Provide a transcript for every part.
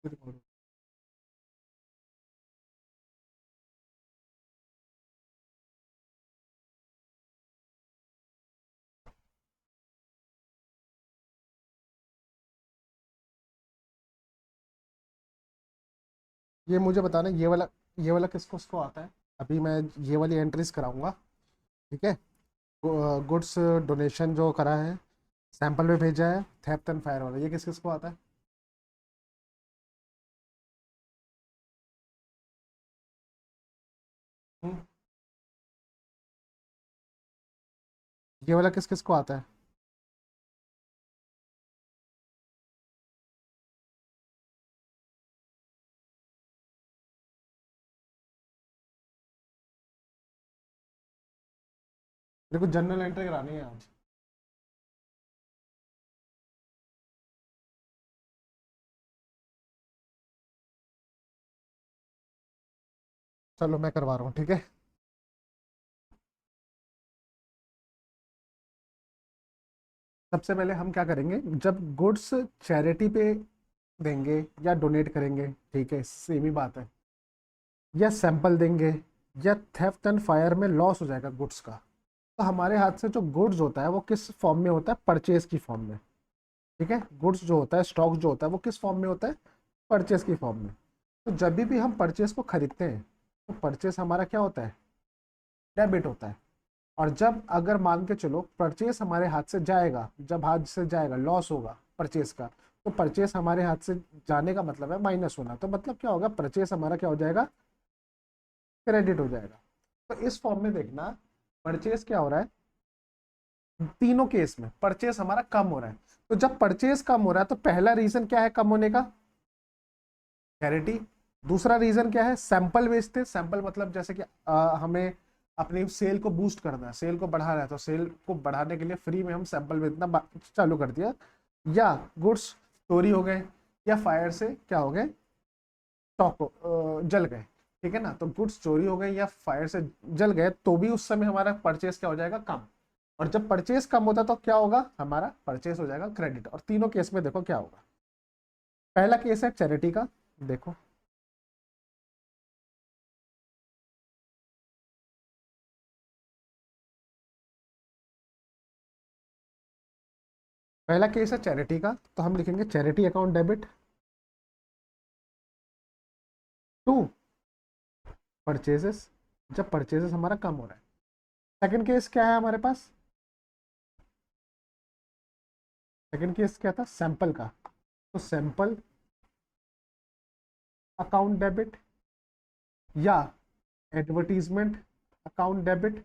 ये मुझे बताना, ये वाला किसको उसको आता है? अभी मैं ये वाली एंट्रीज कराऊंगा, ठीक है। गुड्स डोनेशन जो करा है, सैंपल में भेजा है, थेफ्ट एंड फायर वाला, ये किस किस को आता है? हम्म, ये वाला किस किस को आता है? मेरे को जनरल एंट्री करानी है आज। चलो मैं करवा रहा हूँ, ठीक है। सबसे पहले हम क्या करेंगे, जब गुड्स चैरिटी पे देंगे या डोनेट करेंगे, ठीक है, सेम ही बात है, या सैंपल देंगे या थेफ्ट एंड फायर में लॉस हो जाएगा गुड्स का, तो हमारे हाथ से जो गुड्स होता है वो किस फॉर्म में होता है? परचेज की फॉर्म में। ठीक है, गुड्स जो होता है, स्टॉक जो होता है, वो किस फॉर्म में होता है? परचेज की फॉर्म में। तो जब भी हम परचेज को खरीदते हैं, तो परचेज हमारा क्या होता है? डेबिट होता है। और जब अगर मान के चलो परचेस हमारे हाथ से जाएगा, जब हाथ से जाएगा लॉस होगा परचेस का, तो परचेस हमारे हाथ से जाने का मतलब है माइनस होना, तो मतलब क्या होगा? परचेस हमारा क्या हो जाएगा? क्रेडिट हो जाएगा। तो इस फॉर्म में देखना, परचेस क्या हो रहा है, तीनों केस में परचेस हमारा कम हो रहा है। तो जब परचेस कम हो रहा है तो पहला रीजन क्या है कम होने का? चैरिटी। दूसरा रीजन क्या है? सैंपल बेचते, सैंपल मतलब जैसे कि हमें अपनी सेल को बूस्ट करना है, सेल को बढ़ाना है, तो सेल को बढ़ाने के लिए फ्री में हम सैंपल बेचना चालू कर दिया। या गुड्स चोरी हो गए, या फायर से क्या हो गए? स्टॉक जल गए। ठीक है ना, तो गुड्स चोरी हो गए या फायर से जल गए, तो भी उस समय हमारा परचेस क्या हो जाएगा? कम। और जब परचेस कम होता तो क्या होगा? हमारा परचेस हो जाएगा क्रेडिट। और तीनों केस में देखो क्या होगा। पहला केस है चैरिटी का, देखो। पहला केस है चैरिटी का, तो हम लिखेंगे charity account debit to purchases, जब परचेजेस हमारा कम हो रहा है। सेकंड केस क्या है हमारे पास? सेकंड केस क्या था? सैंपल का। तो सैंपल अकाउंट डेबिट या एडवर्टीजमेंट अकाउंट डेबिट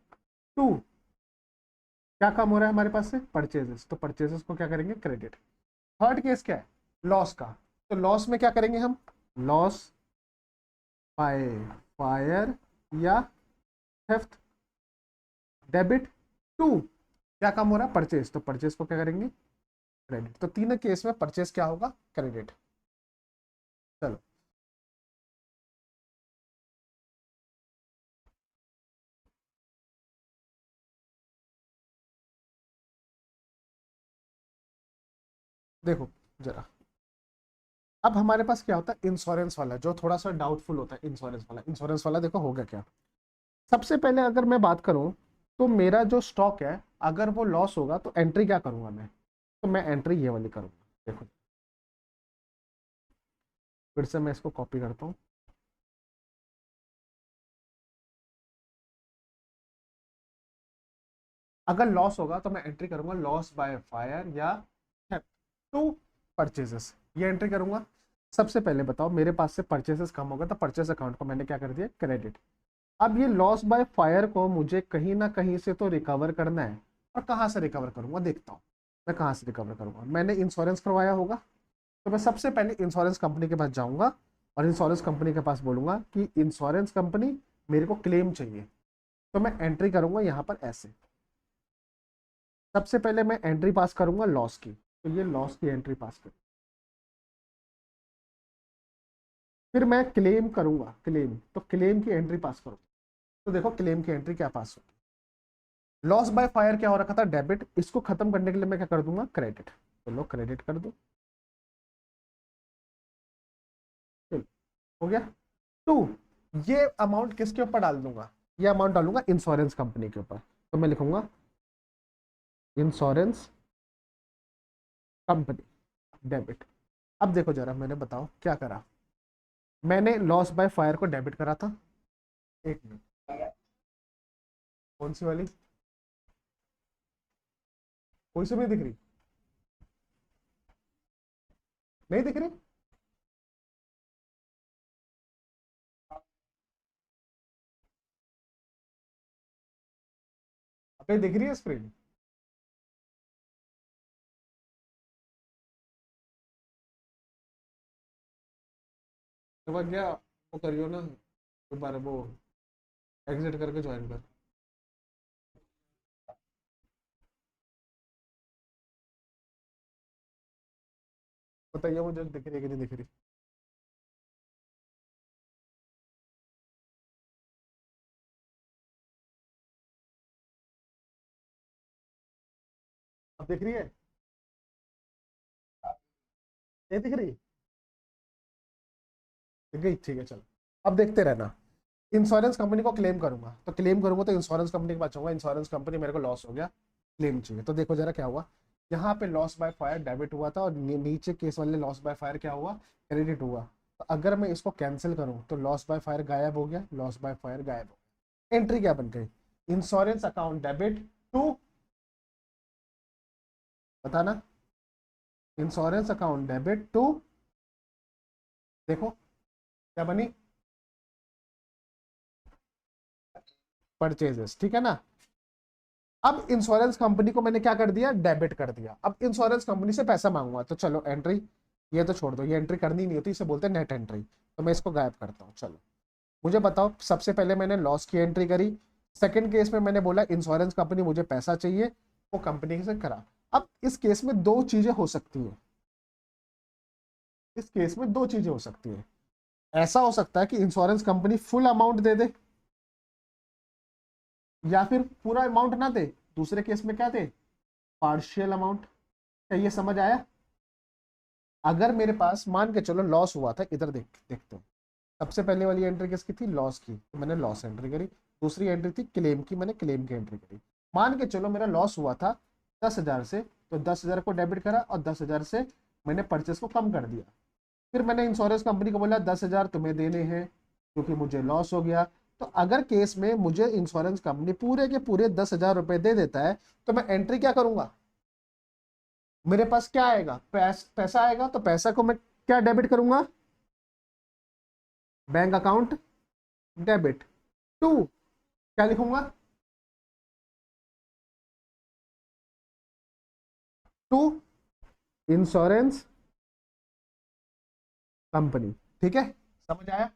टू, क्या कम हो रहा है हमारे पास से? परचेजेस, तो परचेजेस को क्या करेंगे? क्रेडिट। थर्ड केस क्या है? लॉस का। तो लॉस में क्या करेंगे हम? लॉस बाय फायर या थेफ्ट डेबिट टू, क्या कम हो रहा है? परचेज, तो परचेज को क्या करेंगे? क्रेडिट। तो तीनों केस में परचेज क्या होगा? क्रेडिट। चलो देखो जरा, अब हमारे पास क्या होता है? इंश्योरेंस वाला, जो थोड़ा सा डाउटफुल होता है, इंश्योरेंस वाला देखो होगा क्या। सबसे पहले अगर मैं बात करूं, तो मेरा जो स्टॉक है, अगर वो लॉस होगा तो एंट्री क्या करूंगा मैं? तो मैं एंट्री ये वाली करूंगा, देखो। फिर से मैं इसको कॉपी करता हूँ। अगर लॉस होगा तो मैं एंट्री करूंगा लॉस बाय फायर या टू परचेजेस, ये एंट्री करूंगा। सबसे पहले बताओ, मेरे पास से परचेसेस कम होगा, तो परचेस अकाउंट को मैंने क्या कर दिया? क्रेडिट। अब ये लॉस बाय फायर को मुझे कहीं ना कहीं से तो रिकवर करना है, और कहाँ से रिकवर करूंगा देखता हूँ। मैं कहाँ से रिकवर करूंगा? मैंने इंश्योरेंस करवाया होगा, तो मैं सबसे पहले इंश्योरेंस कंपनी के पास जाऊंगा, और इंश्योरेंस कंपनी के पास बोलूंगा कि इंश्योरेंस कंपनी, मेरे को क्लेम चाहिए। तो मैं एंट्री करूंगा यहाँ पर ऐसे। सबसे पहले मैं एंट्री पास करूंगा लॉस की, तो ये लॉस की एंट्री पास कर। फिर मैं क्लेम करूंगा, क्लेम, तो क्लेम की एंट्री पास करूंगा। तो देखो क्लेम की एंट्री क्या पास होगी। लॉस बाय फायर क्या हो रखा था? डेबिट, इसको खत्म करने के लिए मैं क्या कर दूंगा? क्रेडिट। तो लो क्रेडिट कर दो। हो गया। टू, ये अमाउंट किसके ऊपर डाल दूंगा, ये अमाउंट डालूंगा इंश्योरेंस कंपनी के ऊपर। तो मैं लिखूंगा इंश्योरेंस कंपनी डेबिट। अब देखो जरा, मैंने बताओ क्या करा, मैंने लॉस बाय फायर को डेबिट करा था। एक मिनट, कौन सी वाली, कोई सी नहीं दिख रही, नहीं दिख रही। अबे दिख रही है स्क्रीन। तो वह क्या, वो करियो ना दोबारा, वो एग्जिट करके ज्वाइन कर। बताइए मुझे दिख रही है कि नहीं दिख रही। अब दिख रही है, नहीं दिख रही, दिख गई, ठीक है चलो। अब देखते रहना, इंश्योरेंस कंपनी को क्लेम करूंगा, तो क्लेम करूंगा तो इंश्योरेंस कंपनी के पास जाऊंगा, इंश्योरेंस कंपनी मेरे को लॉस हो गया, क्लेम चाहिए। तो देखो जरा क्या हुआ, यहाँ पे लॉस बाय फायर डेबिट हुआ था और नीचे केस वाले लॉस बाय फायर क्या हुआ, क्रेडिट हुआ। तो अगर मैं इसको कैंसिल करूं तो लॉस बाय फायर गायब हो गया, लॉस बाय फायर गायब हो गया। एंट्री क्या बन गई, इंश्योरेंस अकाउंट डेबिट टू, बताना, इंश्योरेंस अकाउंट डेबिट टू, देखो क्या बनी, परचेजेस, ठीक है ना। अब इंश्योरेंस कंपनी को मैंने क्या कर दिया, डेबिट कर दिया। अब इंश्योरेंस कंपनी से पैसा मांगूंगा, तो चलो एंट्री, ये तो छोड़ दो, ये एंट्री करनी नहीं होती, इसे बोलते हैं नेट एंट्री। तो मैं इसको गायब करता हूँ। चलो मुझे बताओ, सबसे पहले मैंने लॉस की एंट्री करी, सेकंड केस में मैंने बोला इंश्योरेंस कंपनी मुझे पैसा चाहिए, वो कंपनी से करा। अब इस केस में दो चीजें हो सकती है, इस केस में दो चीजें हो सकती है। ऐसा हो सकता है कि इंश्योरेंस कंपनी फुल अमाउंट दे दे, या फिर पूरा अमाउंट ना दे, दूसरे केस में क्या दे, पार्शियल अमाउंट। क्या ये समझ आया। अगर मेरे पास मान के चलो लॉस हुआ था, इधर देखते हैं, सबसे पहले वाली एंट्री किसकी थी, लॉस की, तो मैंने लॉस एंट्री करी। दूसरी एंट्री थी क्लेम की, मैंने क्लेम की एंट्री करी। मान के चलो मेरा लॉस हुआ था 10,000 से, तो 10,000 को डेबिट करा और 10,000 से मैंने परचेस को कम कर दिया। फिर मैंने इंश्योरेंस कंपनी को बोला 10,000 तुम्हें देने हैं क्योंकि मुझे लॉस हो गया। तो अगर केस में मुझे इंश्योरेंस कंपनी पूरे के पूरे 10,000 रुपए दे देता है, तो मैं एंट्री क्या करूंगा, मेरे पास क्या आएगा, पैसा आएगा, तो पैसा को मैं क्या डेबिट करूंगा, बैंक अकाउंट डेबिट टू, क्या लिखूंगा, टू इंश्योरेंस कंपनी। ठीक है, समझ आया।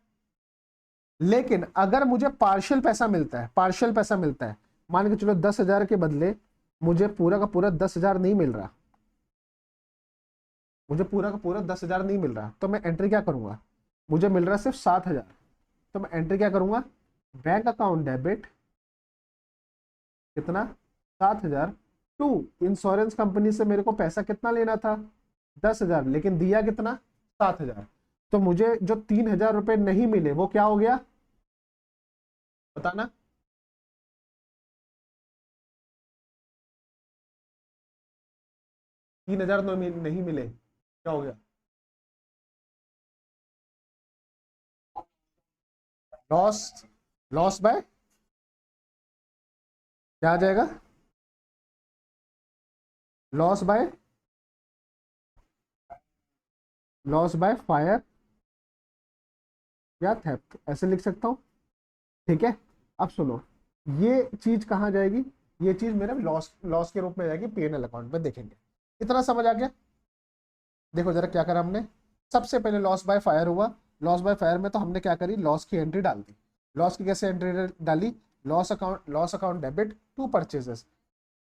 लेकिन अगर मुझे पार्शियल पैसा मिलता है, पार्शियल पैसा मिलता है, मान के चलो 10,000 के बदले मुझे पूरा का पूरा 10,000 नहीं मिल रहा, मुझे पूरा का पूरा 10,000 नहीं मिल रहा, तो मैं एंट्री क्या करूंगा, मुझे मिल रहा है सिर्फ 7,000, तो मैं एंट्री क्या करूंगा, बैंक अकाउंट डेबिट, कितना, 7,000 टू इंश्योरेंस कंपनी से मेरे को पैसा कितना लेना था, 10,000, लेकिन दिया कितना, 7,000। तो मुझे जो 3,000 रुपए नहीं मिले वो क्या हो गया, बताना, 3,000 नहीं मिले, क्या हो गया, लॉस, लॉस बाय, क्या आ जाएगा, loss by, loss by fire या थेफ्ट, ऐसे लिख सकता हूँ। ठीक है, अब सुनो, ये चीज कहाँ जाएगी, ये चीज मेरे लॉस लॉस के रूप में जाएगी पीएनएल अकाउंट में, देखेंगे। इतना समझ आ गया। देखो जरा क्या करा हमने, सबसे पहले लॉस बाय फायर हुआ, लॉस बाय फायर में तो हमने क्या करी, लॉस की एंट्री डाल दी। लॉस की कैसे एंट्री डाली, loss account debit to purchases.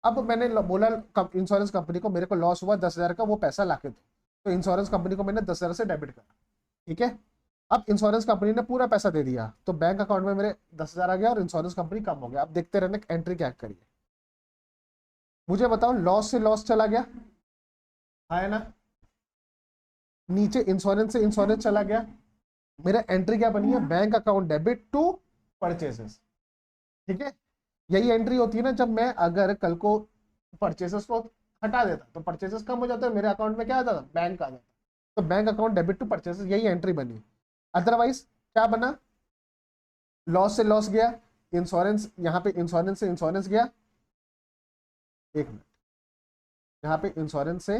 अब मैंने बोला इंश्योरेंस कंपनी को मेरे को लॉस हुआ 10,000 का, वो पैसा लाके दो, तो इंश्योरेंस कंपनी को मैंने 10,000 से डेबिट करा। ठीक है, अब इंश्योरेंस कंपनी ने पूरा पैसा दे दिया, तो बैंक अकाउंट में मेरे 10,000 आ गया और इंश्योरेंस कंपनी कम हो गया। अब देखते रहने एंट्री क्या करिए, मुझे बताओ, लॉस से लॉस चला गया, हाँ है ना, नीचे इंश्योरेंस से इंश्योरेंस चला गया, मेरा एंट्री क्या बनी है, bank account debit to purchases, ठीक है। यही एंट्री होती है ना जब मैं अगर कल को परचेसेस को हटा देता तो परचेसेस कम हो जाता है, मेरे अकाउंट में क्या आ जाता, बैंक आ जाता, तो bank account debit to purchases, यही एंट्री बनी। अदरवाइज क्या बना, लॉस से लॉस गया, इंश्योरेंस, यहाँ पे इंश्योरेंस से इंश्योरेंस गया, एक मिनट, यहाँ पे इंश्योरेंस से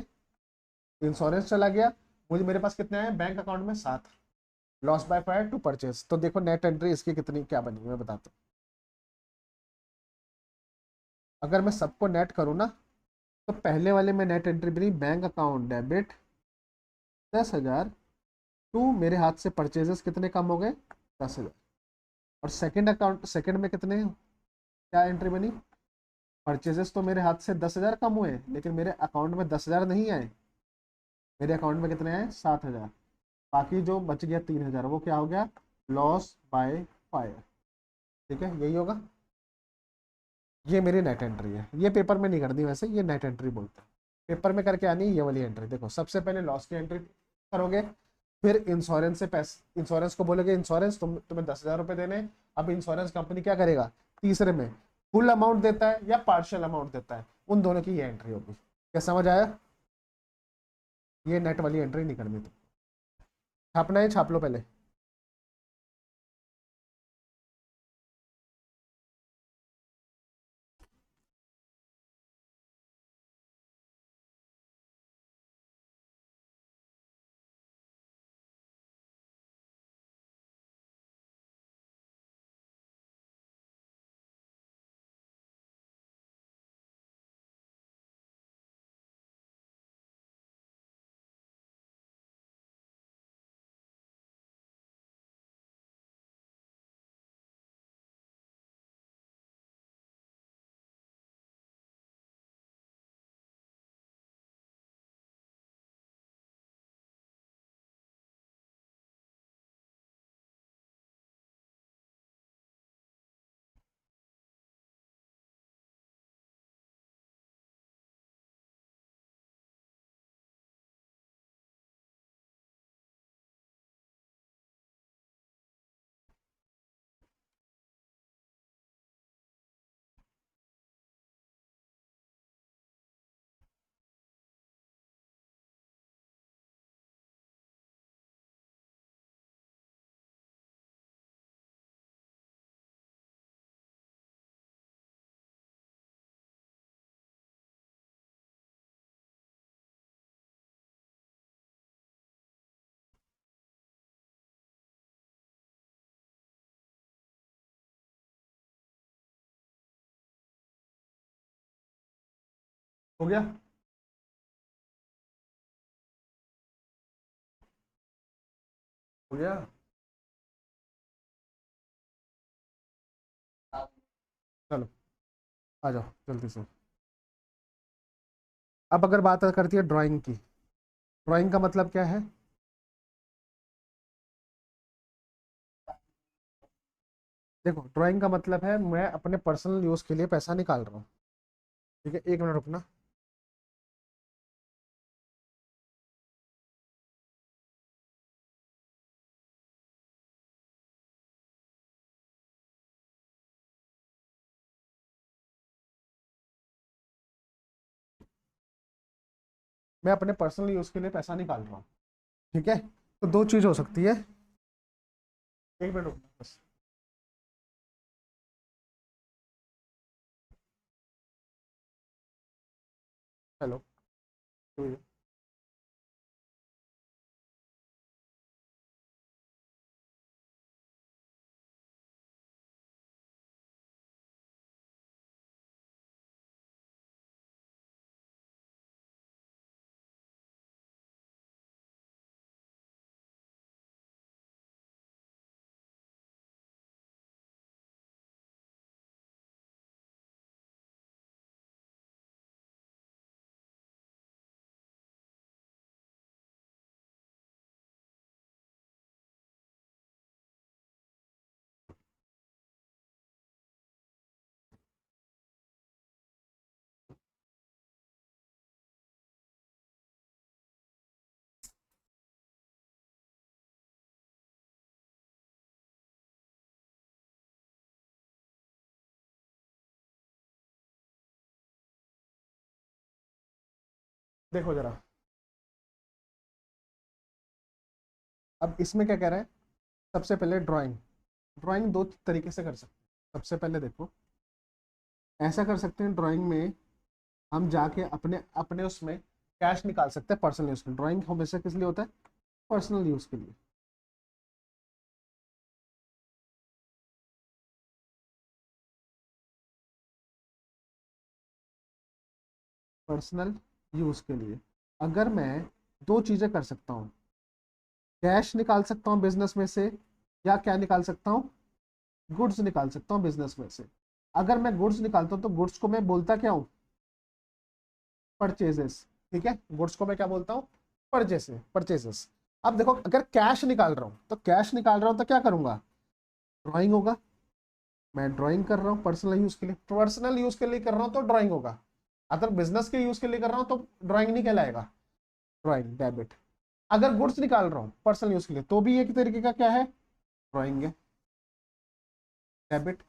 इंश्योरेंस चला गया, मुझे मेरे पास कितने आए बैंक अकाउंट में 7, loss by fire to purchase. तो देखो नेट एंट्री इसकी कितनी क्या बनी मैं बताता हूँ। अगर मैं सबको नेट करूँ ना, तो पहले वाले में नेट एंट्री बनी बैंक अकाउंट डेबिट 10,000 टू मेरे हाथ से परचेजेस कितने कम हो गए, 10,000। और सेकंड अकाउंट, सेकंड में कितने क्या एंट्री बनी, परचेजेस तो मेरे हाथ से 10,000 कम हुए लेकिन मेरे अकाउंट में 10,000 नहीं आए, मेरे अकाउंट में कितने आए 7,000, बाकी जो बच गया 3,000 वो क्या हो गया, लॉस बाय फायर, ठीक है यही होगा। ये मेरी नेट एंट्री है, ये पेपर में नहीं करनी वैसे, ये नेट एंट्री बोलते हैं। पेपर में करके आनी है ये वाली एंट्री, देखो सबसे पहले लॉस की एंट्री करोगे, फिर इंश्योरेंस से पैसे, इंश्योरेंस को बोलोगे इंश्योरेंस तुम्हें 10,000 रुपये देने हैं। अब इंश्योरेंस कंपनी क्या करेगा, तीसरे में फुल अमाउंट देता है या पार्शियल अमाउंट देता है, उन दोनों की ये एंट्री होगी। क्या समझ आया, ये नेट वाली एंट्री नहीं करनी थी। छापना है छाप लो पहले। हो गया, हो गया। चलो आ जाओ जल्दी से। अब अगर बात करती है ड्राइंग की, ड्राइंग का मतलब क्या है, देखो ड्राइंग का मतलब है मैं अपने पर्सनल यूज के लिए पैसा निकाल रहा हूँ, ठीक है, एक मिनट रुकना। मैं अपने पर्सनल यूज के लिए पैसा निकाल रहा हूँ, ठीक है, तो दो चीज हो सकती है, एक मिनट रुकना बस। हेलो। देखो जरा, अब इसमें क्या कह रहा है, सबसे पहले ड्राइंग। ड्राइंग दो तरीके से कर सकते हैं। सबसे पहले देखो, ऐसा कर सकते हैं ड्राइंग में हम जाके अपने अपने उसमें कैश निकाल सकते हैं पर्सनल यूज के लिए। ड्राइंग हमेशा किस लिए होता है? पर्सनल यूज के लिए। पर्सनल यूज के लिए अगर मैं दो चीजें कर सकता हूँ, कैश निकाल सकता हूँ बिजनेस में से, या क्या निकाल सकता हूँ, गुड्स निकाल सकता हूँ बिजनेस में से। अगर मैं गुड्स निकालता हूँ तो गुड्स को मैं बोलता क्या हूँ? परचेजेस। ठीक है, गुड्स को मैं क्या बोलता हूँ? Purchases, purchases. अब देखो, अगर कैश निकाल रहा हूँ तो कैश निकाल रहा हूँ तो क्या करूंगा? ड्राइंग होगा। मैं ड्राइंग कर रहा हूँ पर्सनल यूज के लिए, पर्सनल यूज के लिए कर रहा हूँ तो ड्राइंग होगा। अगर बिजनेस के यूज के लिए कर रहा हूँ तो ड्राइंग नहीं कहलाएगा, ड्राइंग डेबिट। अगर गुड्स निकाल रहा हूँ पर्सनल यूज के लिए तो भी एक तरीके का क्या है? ड्राइंग है, डेबिट।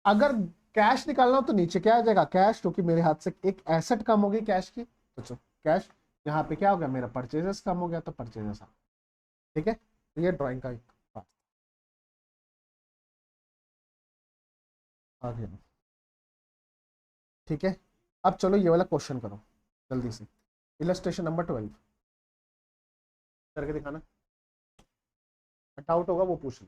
अगर कैश निकालना हो तो नीचे क्या आ जाएगा? कैश, क्योंकि मेरे हाथ से एक एसेट कम हो गई कैश की, तो कैश। यहाँ पे क्या हो गया? मेरा परचेजेस कम हो गया, तो परचेजेस आ। ठीक है, तो ये ड्राइंग का एक पार्ट आ गया। ठीक है, अब चलो ये वाला क्वेश्चन करो जल्दी से। इलस्ट्रेशन नंबर 12 करके दिखाना, डाउट होगा वो पूछना।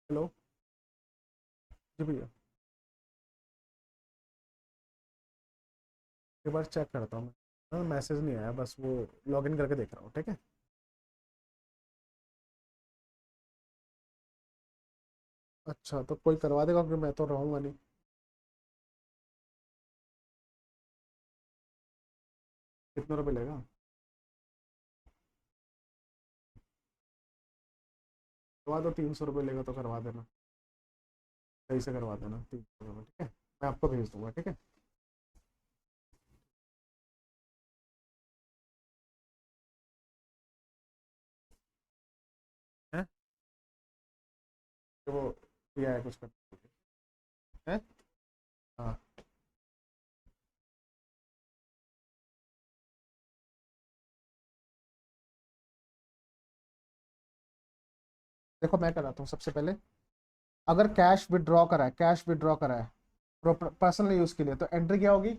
हेलो जी भैया, एक बार चेक करता हूँ मैं, मैसेज नहीं आया, बस वो लॉगिन करके देख रहा हूँ। ठीक है, अच्छा तो कोई करवा देगा क्योंकि मैं तो रहूंगा नहीं। कितना रुपये लेगा? करवा दो, 300 रुपये लेगा तो करवा देना, सही से करवा देना 300 रुपये। ठीक है, मैं आपको भेज दूंगा। ठीक है, हैं? तो वो दिया है कुछ कर है। हाँ, देखो मैं कराता हूँ सबसे पहले। अगर कैश विड्रॉ करा है, कैश विड्रॉ करा है पर्सनल यूज के लिए, तो एंट्री क्या होगी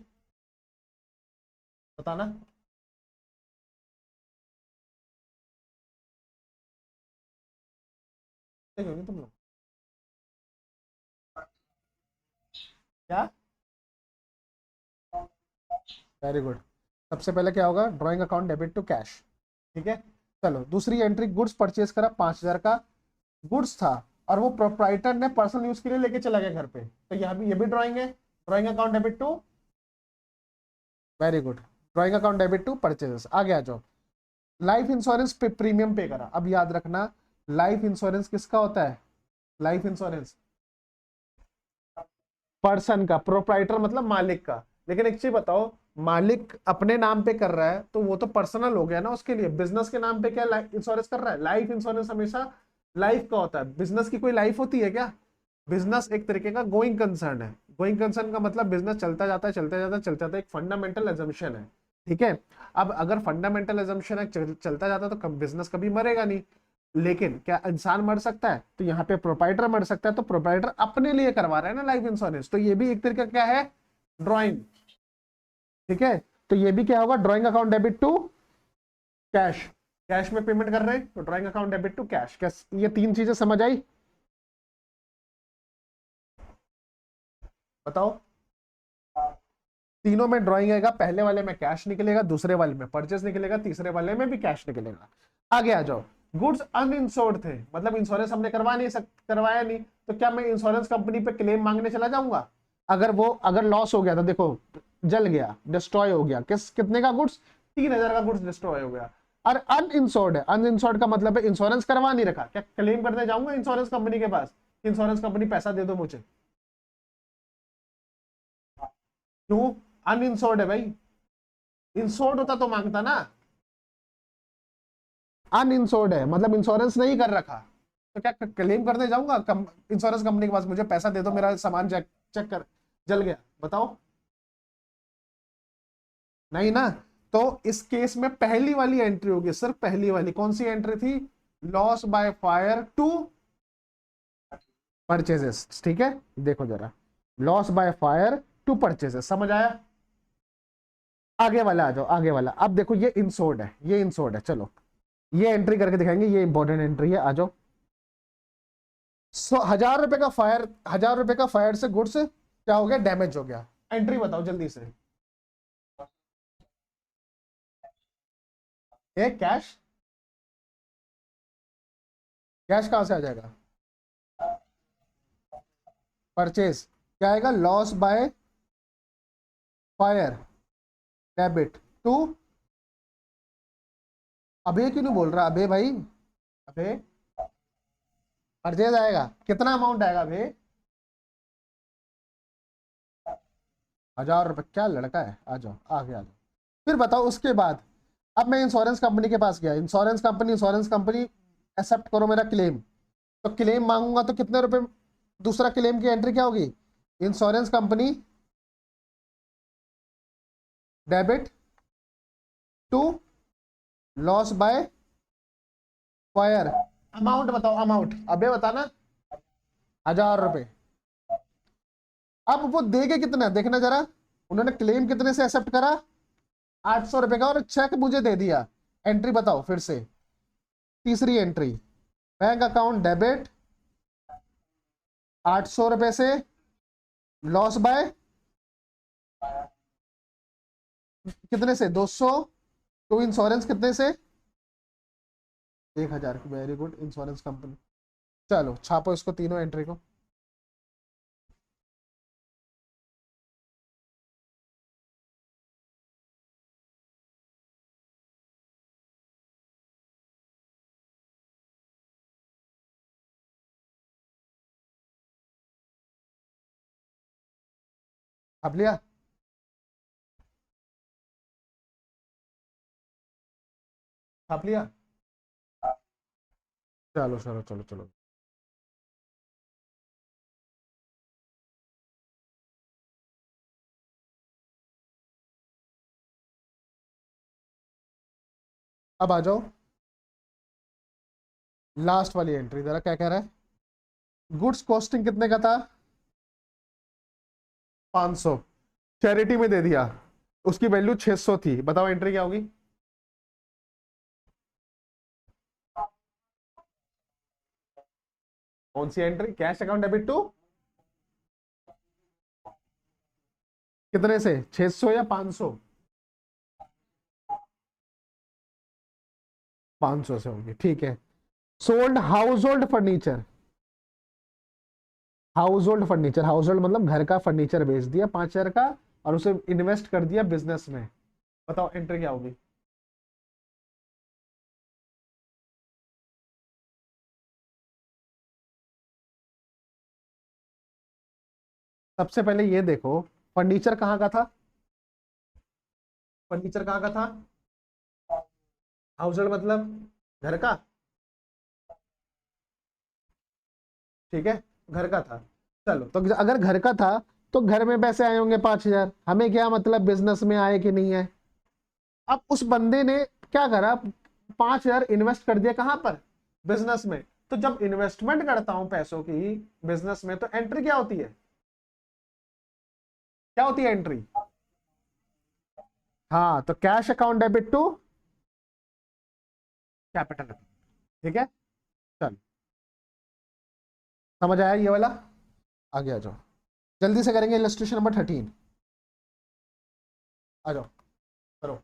बताना? देखोगे तुम लोग क्या? Very good. सबसे पहले क्या होगा? Drawing account debit to cash. ठीक है, चलो दूसरी एंट्री, गुड्स परचेज करा 5,000 का गुड्स था, और वो प्रोप्राइटर ने पर्सनल यूज के लिए लेके चला गया घर पे, तो यहाँ भी ये भी ड्राइंग है। Drawing account debit to, very good, drawing account debit to purchases. आगे आ जाओ। लाइफ इंश्योरेंस पे प्रीमियम पे करा। अब याद रखना, लाइफ इंश्योरेंस किसका होता है? लाइफ इंश्योरेंस पर्सन का, प्रोप्राइटर मतलब मालिक का। लेकिन एक चीज बताओ, मालिक अपने नाम पे कर रहा है तो वो तो पर्सनल हो गया ना उसके लिए। बिजनेस के नाम पे क्या लाइफ इंश्योरेंस कर रहा है? लाइफ इंश्योरेंस हमेशा लाइफ का होता है। बिजनेस की कोई लाइफ होती है क्या? बिजनेस एक तरीके का गोइंग कंसर्न है। गोइंग कंसर्न का मतलब बिजनेस चलता जाता है, चलता जाता है, चलता जाता है, एक फंडामेंटल एजम्पशन है। ठीक है, अब अगर फंडामेंटल एजम्पशन है चलता जाता है तो बिजनेस कभी मरेगा नहीं। लेकिन क्या इंसान मर सकता है? तो यहाँ पे प्रोप्राइटर मर सकता है, तो प्रोप्राइटर अपने लिए करवा रहा है ना लाइफ इंश्योरेंस, तो ये भी एक तरीका क्या है, ड्रॉइंग। ठीक है, तो ये भी क्या होगा, drawing account debit to cash, cash में पेमेंट कर रहे हैं तो drawing account debit to cash. Cash, ये तीन चीजें समझ आई? बताओ। तीनों में ड्राइंग आएगा, पहले वाले में कैश निकलेगा, दूसरे वाले में परचेस निकलेगा, तीसरे वाले में भी कैश निकलेगा। आगे आ जाओ। गुड्स अनइंश्योर्ड थे, मतलब इंश्योरेंस हमने करवाया नहीं, तो क्या मैं इंश्योरेंस कंपनी पे क्लेम मांगने चला जाऊंगा? अगर लॉस हो गया तो देखो, जल गया, डिस्ट्रॉय हो गया, कितने का गुड्स, 3,000 का गुड्स डिस्ट्रॉय हो गया। और अनइंश्योर्ड है, अनइंश्योर्ड का मतलब है इंश्योरेंस करवा नहीं रखा, क्या क्लेम करने जाऊंगा इंश्योरेंस कंपनी के पास? इंश्योरेंस कंपनी पैसा दे दो मुझे। क्यों? अनइंश्योर्ड है भाई, इंश्योर्ड होता तो मांगता ना। अनइंश्योर्ड है मतलब इंश्योरेंस नहीं कर रखा, तो क्या क्लेम करने जाऊंगा इंश्योरेंस कंपनी के पास, मुझे पैसा दे दो, मेरा सामान चेक चेक कर, जल गया, बताओ? नहीं ना। तो इस केस में पहली वाली एंट्री होगी, सिर्फ पहली वाली। कौन सी एंट्री थी? Loss by fire to purchases. ठीक है, देखो जरा, loss by fire to purchases, समझ आया? आगे वाला आ जाओ, आगे वाला। अब देखो ये इंश्योर्ड है, ये इंश्योर्ड है, चलो ये एंट्री करके दिखाएंगे, ये इंपॉर्टेंट एंट्री है, आ जाओ। 1,000 रुपए का फायर, 1,000 रुपए का फायर से गुड्स क्या हो गया, डैमेज हो गया। एंट्री बताओ जल्दी से। ये कैश, कैश कहां से आ जाएगा? परचेज, क्या आएगा, loss by fire debit to, अबे क्यों नहीं बोल रहा अबे भाई, अबे परचेज आएगा, कितना अमाउंट आएगा अबे? 1,000 रुपए, क्या लड़का है, आ जाओ आगे आ जाओ। फिर बताओ उसके बाद, अब मैं इंश्योरेंस कंपनी के पास गया, इंश्योरेंस कंपनी एक्सेप्ट करो मेरा क्लेम, तो क्लेम मांगूंगा तो कितने रुपए, दूसरा क्लेम की एंट्री क्या होगी, insurance company debit to loss by fire. Amount बताओ, अमाउंट अबे बताना। 1,000 रुपए। अब वो देगे कितना देखना जरा, उन्होंने क्लेम कितने से एक्सेप्ट करा, 800 रुपए का, और चेक मुझे दे दिया। एंट्री बताओ फिर से, तीसरी एंट्री, बैंक अकाउंट डेबिट 800 रुपए से लॉस बाय कितने से, 200, तो इंश्योरेंस कितने से, 1,000। Very good, insurance company. चलो छापो इसको, तीनों एंट्री को। छाप लिया? छाप लिया? चलो चलो चलो चलो। अब आ जाओ, लास्ट वाली एंट्री, जरा क्या कह रहा है, गुड्स कॉस्टिंग कितने का था, 500, चैरिटी में दे दिया, उसकी वैल्यू 600 थी, बताओ एंट्री क्या होगी? कौन सी entry, cash account debit to कितने से, 600 या 500? 500 से होगी, ठीक है। Sold house hold furniture, house hold furniture, house hold मतलब घर का फर्नीचर बेच दिया 5,000 का, और उसे इन्वेस्ट कर दिया बिजनेस में, बताओ एंट्री क्या होगी? सबसे पहले ये देखो, फर्नीचर कहाँ का था, फर्नीचर कहाँ का था, हाउस होल्ड मतलब घर का, ठीक है, घर का था। चलो, तो अगर घर का था तो घर में पैसे आए होंगे 5,000, हमें क्या मतलब बिजनेस में आए कि नहीं है। अब उस बंदे ने क्या करा, 5,000 इन्वेस्ट कर दिया कहां पर, बिजनेस में। तो जब इन्वेस्टमेंट करता हूं पैसों की बिजनेस में, तो एंट्री क्या होती है? क्या होती है एंट्री? हाँ, तो cash account debit to capital account. ठीक है, चल समझ आया ये वाला? आगे आ जाओ, जल्दी से करेंगे इलस्ट्रेशन नंबर 13। आ जाओ, करो।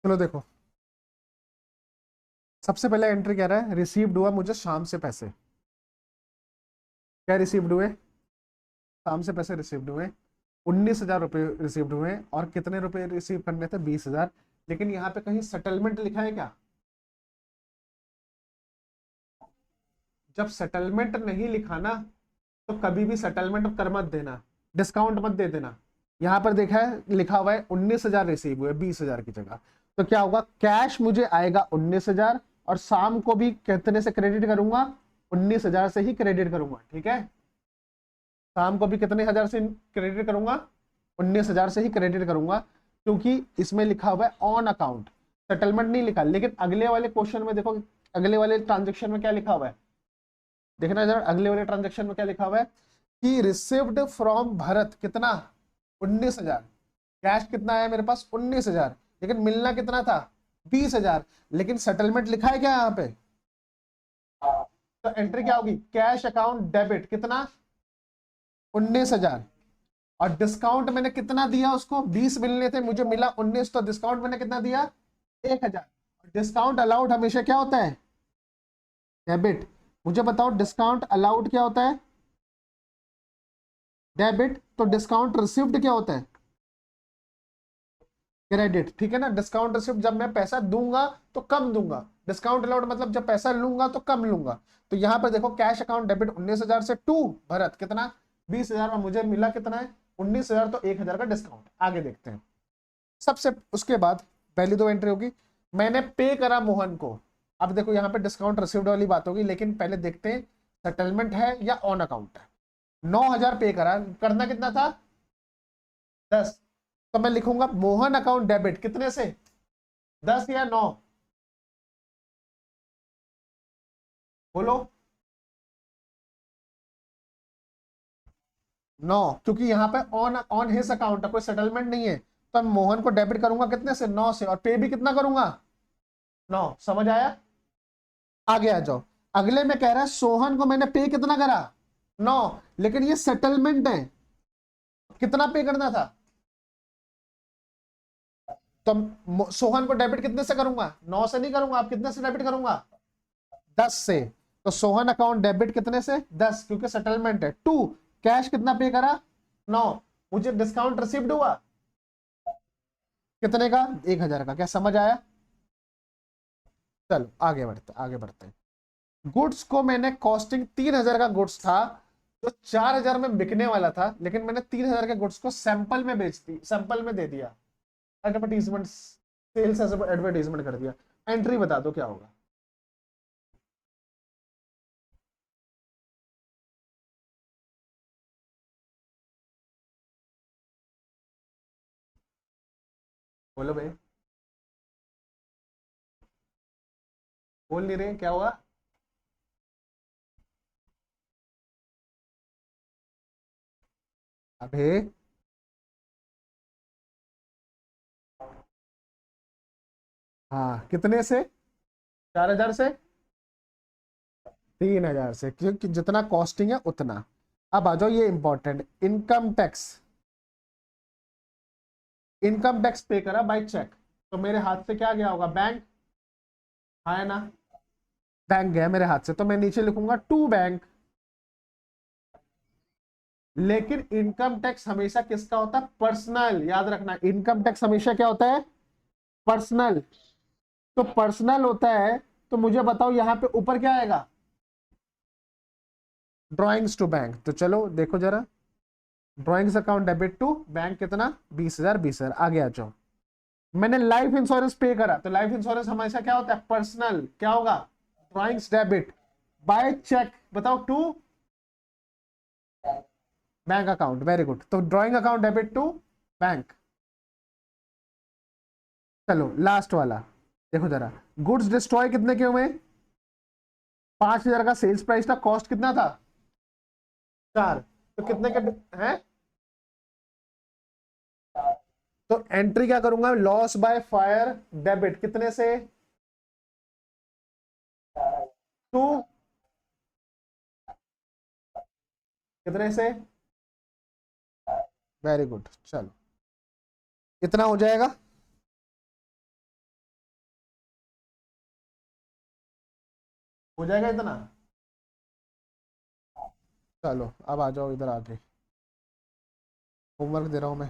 चलो देखो, सबसे पहले एंट्री कह रहा है रिसीव्ड हुआ मुझे शाम से पैसे। क्या रिसीव्ड हुए? शाम से पैसे रिसीव्ड हुए, 19,000 रुपये रिसीव्ड हुए। और कितने रुपए रिसीव करने थे? 20,000। लेकिन यहाँ पे कहीं सेटलमेंट लिखा है क्या? जब सेटलमेंट नहीं लिखा ना, तो कभी भी सेटलमेंट कर मत देना, डिस्काउंट मत दे देना। यहां पर देखा है लिखा हुआ है 19,000 रिसीव हुए 20,000 की जगह। तो क्या होगा? कैश मुझे आएगा 19,000, और शाम को भी कितने से क्रेडिट करूंगा? 19,000 से ही क्रेडिट करूंगा। ठीक है, शाम को भी कितने हजार से क्रेडिट करूंगा? 19,000 से ही क्रेडिट करूंगा, क्योंकि इसमें लिखा हुआ है ऑन अकाउंट, सेटलमेंट नहीं लिखा। लेकिन अगले वाले क्वेश्चन में देखो, अगले वाले ट्रांजेक्शन में क्या लिखा हुआ है, देखना जरा। अगले वाले ट्रांजेक्शन में क्या लिखा हुआ है कि रिसीव्ड फ्रॉम भरत कितना? 19,000। कैश कितना आया मेरे पास? 19,000। लेकिन मिलना कितना था? 20,000। लेकिन सेटलमेंट लिखा है क्या यहाँ पे? तो एंट्री क्या होगी? कैश अकाउंट डेबिट कितना? 19,000। और डिस्काउंट मैंने कितना दिया उसको? 20 मिलने थे, मुझे मिला 19, तो डिस्काउंट मैंने कितना दिया? 1,000। डिस्काउंट अलाउड हमेशा क्या होता है? डेबिट। मुझे बताओ डिस्काउंट अलाउड क्या होता है? डेबिट। तो डिस्काउंट रिसिव्ड क्या होता है? क्रेडिट। ठीक है ना, डिस्काउंट रिसिव्ड जब मैं पैसा दूंगा तो कम दूंगा, डिस्काउंट अलाउड मतलब जब पैसा लूंगा तो कम लूंगा। तो यहां पर देखो कैश अकाउंट डेबिट 19,000 से टू भरत कितना? 20,000। और मुझे मिला कितना है? 19,000। तो 1,000 का डिस्काउंट। आगे देखते हैं। सबसे उसके बाद पहली दो एंट्री होगी, मैंने पे करा मोहन को। अब देखो यहाँ पे डिस्काउंट रिसिव्ड वाली बात होगी, लेकिन पहले देखते हैं सेटलमेंट है या ऑन अकाउंट है। 9,000 पे करा, करना कितना था? 10। तो मैं लिखूंगा मोहन अकाउंट डेबिट कितने से? 10 या 9? बोलो। 9, क्योंकि यहाँ पे ऑन ऑन हिज अकाउंट है, कोई सेटलमेंट नहीं है। तो मैं मोहन को डेबिट करूंगा कितने से? 9 से। और पे भी कितना करूंगा? 9। समझ आया? आगे आ जाओ। अगले में कह रहा है सोहन को मैंने पे कितना करा? 9। लेकिन ये सेटलमेंट है, कितना पे करना था? तो सोहन को डेबिट कितने से करूंगा? 9 से नहीं करूंगा। आप कितने से डेबिट करूंगा? 10 से। तो सोहन अकाउंट डेबिट कितने से? 10, क्योंकि सेटलमेंट है। टू, कैश कितना पे करा? 9। मुझे डिस्काउंट रिसीव्ड हुआ कितने का? 1,000 का। क्या समझ आया? चलो आगे बढ़ते आगे बढ़ते हैं। गुड्स को मैंने कॉस्टिंग 3,000 का गुड्स था जो 4,000 में बिकने वाला था, लेकिन मैंने 3,000 के गुड्स को सैंपल में बेच दी, सैंपल में दे दिया, एडवर्टीजमेंट, सेल्स एज एडवर्टीजमेंट कर दिया। एंट्री बता दो क्या होगा। बोलो भाई, बोल नहीं रहे क्या हुआ। अबे हाँ, कितने से? 4,000 से 3,000 से, क्योंकि जितना कॉस्टिंग है उतना। अब आ जाओ, ये important, income tax. Income tax पे करा बाय चेक, तो मेरे हाथ से क्या गया होगा? बैंक। हाँ है ना? बैंक गया मेरे हाथ से, तो मैं नीचे लिखूंगा टू बैंक। लेकिन इनकम टैक्स हमेशा किसका होता है? पर्सनल। याद रखना, इनकम टैक्स हमेशा क्या होता है? पर्सनल। तो पर्सनल होता है, तो मुझे बताओ यहां पे ऊपर क्या आएगा? Drawings to bank. तो चलो देखो जरा, drawings account debit to bank, कितना? 20,000, 20,000। आगे आ जाओ। मैंने लाइफ इंश्योरेंस पे करा, तो लाइफ इंश्योरेंस हमेशा क्या होता है? पर्सनल। क्या होगा? ड्रॉइंग्स डेबिट बाय चेक, बताओ to bank account. Very good. तो drawing account debit to bank. चलो लास्ट वाला, देखो जरा, गुड्स डिस्ट्रॉय कितने के हुए? 5,000 का सेल्स प्राइस था, कॉस्ट कितना था? 4। तो कितने के हैं? तो एंट्री क्या करूंगा? लॉस बाय फायर डेबिट, कितने से? 2। कितने से? Very good. चलो इतना हो जाएगा। हो जाएगा इतना। चलो अब आ जाओ इधर आके, होमवर्क दे रहा हूं मैं।